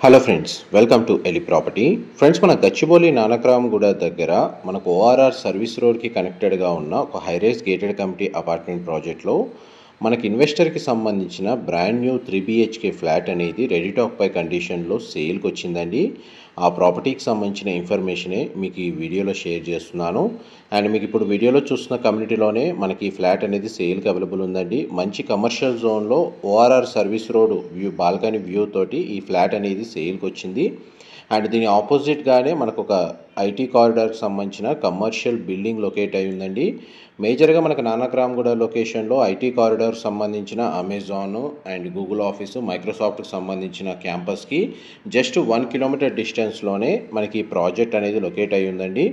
Hello friends, welcome to Eli property. Friends, మన గచ్చిబౌలి నానక్రామ్గూడ దగ్గర మనకు ఓఆర్ఆర్ సర్వీస్ రోడ్కి కనెక్టెడ్గా ఉన్న ఒక హైరైజ్ గేటెడ్ కమిటీ అపార్ట్మెంట్ ప్రాజెక్ట్లో మనకి ఇన్వెస్టర్కి సంబంధించిన బ్రాండ్ న్యూ 3BHK ఫ్లాట్ అనేది రెడీ టు ఆక్యుపై కండిషన్లో సేల్కి వచ్చిందండి. ఆ ప్రాపర్టీకి సంబంధించిన ఇన్ఫర్మేషనే మీకు ఈ వీడియోలో షేర్ చేస్తున్నాను. అండ్ మీకు ఇప్పుడు వీడియోలో చూస్తున్న కమ్యూనిటీలోనే మనకి ఈ ఫ్లాట్ అనేది సేల్కి అవైలబుల్ ఉందండి. మంచి కమర్షియల్ జోన్లో ORR service road view, balcony view తోటి ఈ ఫ్లాట్ అనేది సేల్కి వచ్చింది. అండ్ దీని ఆపోజిట్గానే మనకు ఒక ఐటీ కారిడార్కి సంబంధించిన కమర్షియల్ బిల్డింగ్ లొకేట్ అయి ఉందండి. మేజర్గా మనకు నానక్రామ్గూడ లొకేషన్లో ఐటీ కారిడార్ సంబంధించిన అమెజాన్ అండ్ గూగుల్ ఆఫీసు, మైక్రోసాఫ్ట్కి సంబంధించిన క్యాంపస్కి జస్ట్ 1 కిలోమీటర్ డిస్టెన్స్లోనే మనకి ఈ ప్రాజెక్ట్ అనేది లొకేట్ అయి ఉందండి.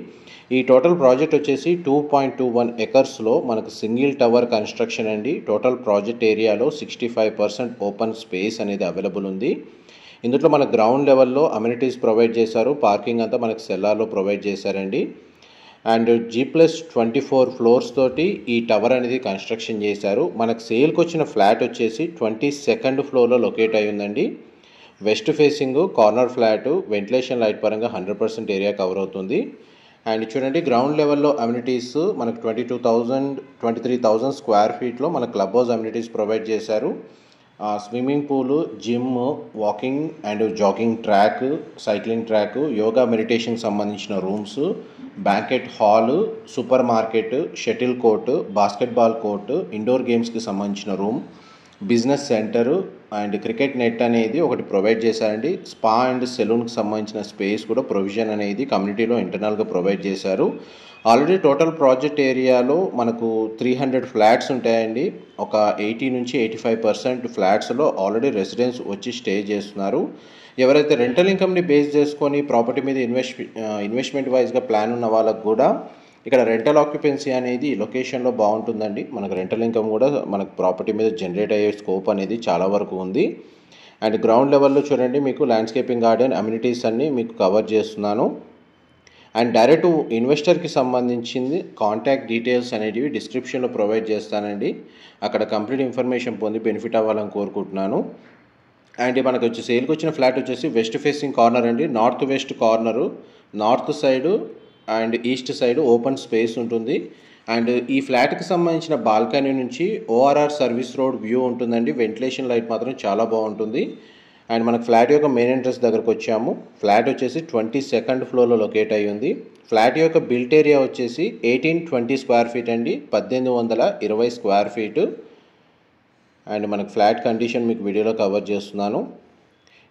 ఈ టోటల్ ప్రాజెక్ట్ వచ్చేసి 2.21 ఎకర్స్లో మనకు సింగిల్ టవర్ కన్స్ట్రక్షన్ అండి. టోటల్ ప్రాజెక్ట్ ఏరియాలో 65% ఓపెన్ స్పేస్ అనేది అవైలబుల్ ఉంది. ఇందులో మన గ్రౌండ్ లెవెల్లో అమ్యూనిటీస్ ప్రొవైడ్ చేశారు. పార్కింగ్ అంతా మనకు సెల్లార్లో ప్రొవైడ్ చేశారండి. అండ్ G+24 ఫ్లోర్స్ తోటి ఈ టవర్ అనేది కన్స్ట్రక్షన్ చేశారు. మనకు సేల్కి వచ్చిన ఫ్లాట్ వచ్చేసి 22nd ఫ్లోర్లో లొకేట్ అయి ఉందండి. West facing corner flat, ventilation light పరంగా 100% ఏరియా కవర్ అవుతుంది. అండ్ చూడండి, గ్రౌండ్ లెవెల్లో అమ్యూనిటీస్ మనకు 23,000 స్క్వేర్ ఫీట్లో మన క్లబ్ హౌస్ అమ్యూనిటీస్ ప్రొవైడ్ చేశారు. Swimming pool, gym, walking and jogging track, cycling track, yoga మెడిటేషన్కి సంబంధించిన rooms, banquet hall, super market, shuttle court, basketball court, indoor గేమ్స్కి సంబంధించిన room, business centre and cricket net అనేది ఒకటి provide చేశారండి. Spa and సెలూన్కి సంబంధించిన space కూడా ప్రొవిజన్ అనేది కమ్యూనిటీలో ఇంటర్నల్గా ప్రొవైడ్ చేశారు. ఆల్రెడీ టోటల్ ప్రాజెక్ట్ ఏరియాలో మనకు 300 ఫ్లాట్స్ ఉంటాయండి. ఒక 80 నుంచి 85% ఫ్లాట్స్లో ఆల్రెడీ రెసిడెన్స్ వచ్చి స్టే చేస్తున్నారు. ఎవరైతే రెంటల్ ఇన్కమ్ని బేస్ చేసుకొని ప్రాపర్టీ మీద ఇన్వెస్ట్మెంట్ వైజ్గా ప్లాన్ ఉన్న వాళ్ళకు కూడా ఇక్కడ రెంటల్ ఆక్యుపెన్సీ అనేది లొకేషన్లో బాగుంటుందండి. మనకు రెంటల్ ఇన్కమ్ కూడా మనకు ప్రాపర్టీ మీద జనరేట్ అయ్యే స్కోప్ అనేది చాలా వరకు ఉంది. అండ్ గ్రౌండ్ లెవెల్లో చూడండి, మీకు ల్యాండ్స్కేపింగ్ గార్డెన్ అమ్యూనిటీస్ అన్నీ మీకు కవర్ చేస్తున్నాను. అండ్ డైరెక్ట్ ఇన్వెస్టర్కి సంబంధించింది కాంటాక్ట్ డీటెయిల్స్ అనేటివి డిస్క్రిప్షన్లో ప్రొవైడ్ చేస్తానండి. అక్కడ కంప్లీట్ ఇన్ఫర్మేషన్ పొంది బెనిఫిట్ అవ్వాలని కోరుకుంటున్నాను. అండ్ మనకు వచ్చి సేల్కి వచ్చిన ఫ్లాట్ వచ్చేసి వెస్ట్ ఫేసింగ్ కార్నర్ అండి. North west corner, north side and east side open space ఉంటుంది. అండ్ ఈ ఫ్లాట్కి సంబంధించిన బాల్కనీ నుంచి ఓఆర్ఆర్ సర్వీస్ రోడ్ వ్యూ ఉంటుందండి. వెంటిలేషన్ లైట్ మాత్రం చాలా బాగుంటుంది. అండ్ మనకు ఫ్లాట్ యొక్క మెయిన్ ఎంట్రన్స్ దగ్గరకు వచ్చాము. ఫ్లాట్ వచ్చేసి 22nd ఫ్లోర్లో లొకేట్ అయ్యి ఉంది. ఫ్లాట్ యొక్క బిల్ట్ ఏరియా వచ్చేసి 1820 స్క్వేర్ ఫీట్ అండి, 1820 స్క్వేర్ ఫీటు. అండ్ మనకు ఫ్లాట్ కండిషన్ మీకు వీడియోలో కవర్ చేస్తున్నాను.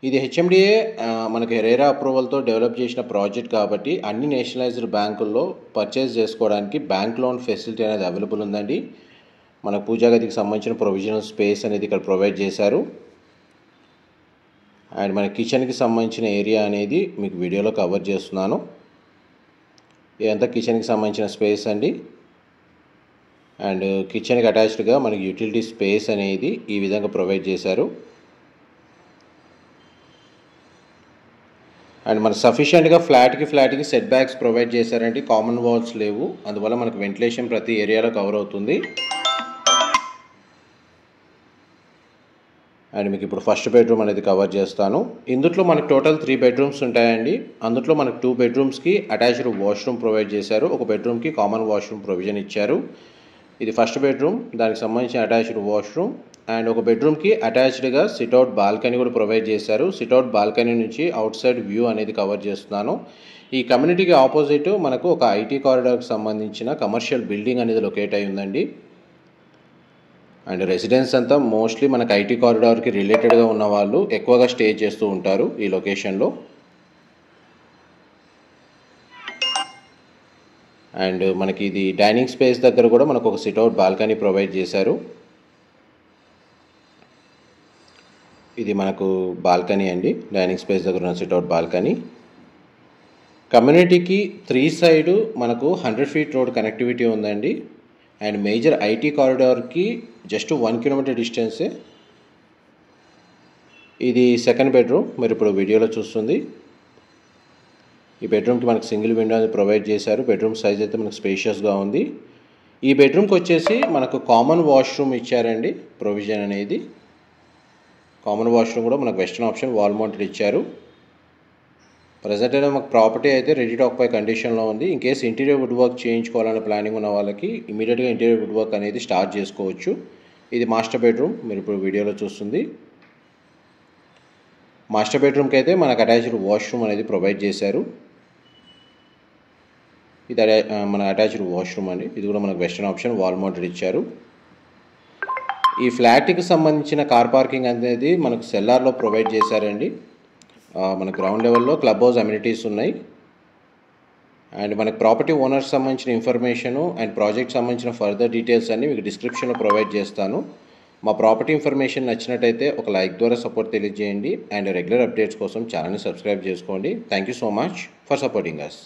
ఇది హెచ్ఎండిఏ మనకి హెరేరా అప్రూవల్తో డెవలప్ చేసిన ప్రాజెక్ట్ కాబట్టి అన్ని నేషనలైజ్డ్ బ్యాంకుల్లో పర్చేస్ చేసుకోవడానికి బ్యాంక్ లోన్ ఫెసిలిటీ అనేది అవైలబుల్ ఉందండి. మన పూజా గదికి సంబంధించిన ప్రొవిజనల్ స్పేస్ అనేది ఇక్కడ ప్రొవైడ్ చేశారు. అండ్ మన కిచెన్కి సంబంధించిన ఏరియా అనేది మీకు వీడియోలో కవర్ చేస్తున్నాను. ఇదంతా కిచెన్కి సంబంధించిన స్పేస్ అండి. అండ్ కిచెన్కి అటాచ్డ్గా మనకి యూటిలిటీ స్పేస్ అనేది ఈ విధంగా ప్రొవైడ్ చేశారు. అండ్ మనకు సఫిషియెంట్గా ఫ్లాట్కి సెట్ బ్యాక్స్ ప్రొవైడ్ చేశారండి. కామన్ వాల్స్ లేవు, అందువల్ల మనకు వెంటిలేషన్ ప్రతి ఏరియాలో కవర్ అవుతుంది. అండ్ మీకు ఇప్పుడు ఫస్ట్ బెడ్రూమ్ అనేది కవర్ చేస్తాను. ఇందులో మనకు టోటల్ 3 బెడ్రూమ్స్ ఉంటాయండి. అందులో మనకు 2 బెడ్రూమ్స్కి అటాచ్డ్ వాష్రూమ్ ప్రొవైడ్ చేశారు. ఒక బెడ్రూమ్కి కామన్ వాష్రూమ్ ప్రొవిజన్ ఇచ్చారు. ఇది ఫస్ట్ బెడ్రూమ్, దానికి సంబంధించిన అటాచ్డ్ వాష్రూమ్. అండ్ ఒక బెడ్రూమ్కి అటాచ్డ్గా సిట్అవుట్ బాల్కనీ కూడా ప్రొవైడ్ చేశారు. సిట్అవుట్ బాల్కనీ నుంచి అవుట్ సైడ్ వ్యూ అనేది కవర్ చేస్తున్నాను. ఈ కమ్యూనిటీకి ఆపోజిట్ మనకు ఒక ఐటీ కారిడార్కి సంబంధించిన కమర్షియల్ బిల్డింగ్ అనేది లొకేట్ అయి ఉందండి. అండ్ రెసిడెన్స్ అంతా మోస్ట్లీ మనకు ఐటీ కారిడార్కి రిలేటెడ్గా ఉన్న వాళ్ళు ఎక్కువగా స్టే చేస్తూ ఉంటారు ఈ లొకేషన్లో. అండ్ మనకి ఇది డైనింగ్ స్పేస్ దగ్గర కూడా మనకు ఒక సిట్అవుట్ బాల్కనీ ప్రొవైడ్ చేశారు. ఇది మనకు బాల్కనీ అండి, డైనింగ్ స్పేస్ దగ్గర ఉన్న సిట్అవుట్ బాల్కనీ. కమ్యూనిటీకి 3 సైడ్ మనకు 100 ఫీట్ రోడ్ కనెక్టివిటీ ఉందండి. అండ్ మేజర్ ఐటీ కారిడార్కి జస్ట్ 1 కిలోమీటర్ డిస్టెన్సే. ఇది సెకండ్ బెడ్రూమ్, మీరు ఇప్పుడు వీడియోలో చూస్తుంది. ఈ బెడ్రూమ్కి మనకు సింగిల్ విండో అనేది ప్రొవైడ్ చేశారు. బెడ్రూమ్ సైజ్ అయితే మనకు స్పేషియస్గా ఉంది. ఈ బెడ్రూమ్కి వచ్చేసి మనకు కామన్ వాష్రూమ్ ఇచ్చారండి ప్రొవిజన్ అనేది. కామన్ వాష్రూమ్ కూడా మనకు వెస్టర్న్ ఆప్షన్ వాల్ మౌంటెడ్ ఇచ్చారు. ప్రజెంట్ అయితే మాకు ప్రాపర్టీ అయితే రెడీ టు ఆక్యుపై కండిషన్లో ఉంది. In case interior wood work చేయించుకోవాలనే ప్లానింగ్ ఉన్న వాళ్ళకి ఇమీడియట్గా ఇంటీరియర్ వుడ్ వర్క్ అనేది స్టార్ట్ చేసుకోవచ్చు. ఇది మాస్టర్ బెడ్రూమ్, మీరు ఇప్పుడు వీడియోలో చూస్తుంది. మాస్టర్ బెడ్రూమ్కి అయితే మనకు అటాచ్డ్ వాష్రూమ్ అనేది ప్రొవైడ్ చేశారు. ఇది మన అటాచ్డ్ వాష్రూమ్ అండి. ఇది కూడా మనకు వెస్టర్న్ ఆప్షన్ వాల్ మౌంటెడ్ ఇచ్చారు. ఈ ఫ్లాట్కి సంబంధించిన కార్ పార్కింగ్ అనేది మనకు సెల్లార్లో ప్రొవైడ్ చేశారండి. మన గ్రౌండ్ లెవెల్లో క్లబ్ హౌస్ అమ్యూనిటీస్ ఉన్నాయి. అండ్ మనకు ప్రాపర్టీ ఓనర్స్ సంబంధించిన ఇన్ఫర్మేషను అండ్ ప్రాజెక్ట్ సంబంధించిన ఫర్దర్ డీటెయిల్స్ అన్నీ మీకు డిస్క్రిప్షన్లో ప్రొవైడ్ చేస్తాను. మా ప్రాపర్టీ ఇన్ఫర్మేషన్ నచ్చినట్టయితే ఒక లైక్ ద్వారా సపోర్ట్ తెలియజేయండి. అండ్ రెగ్యులర్ అప్డేట్స్ కోసం ఛానల్ని సబ్స్క్రైబ్ చేసుకోండి. Thank you so much for supporting us.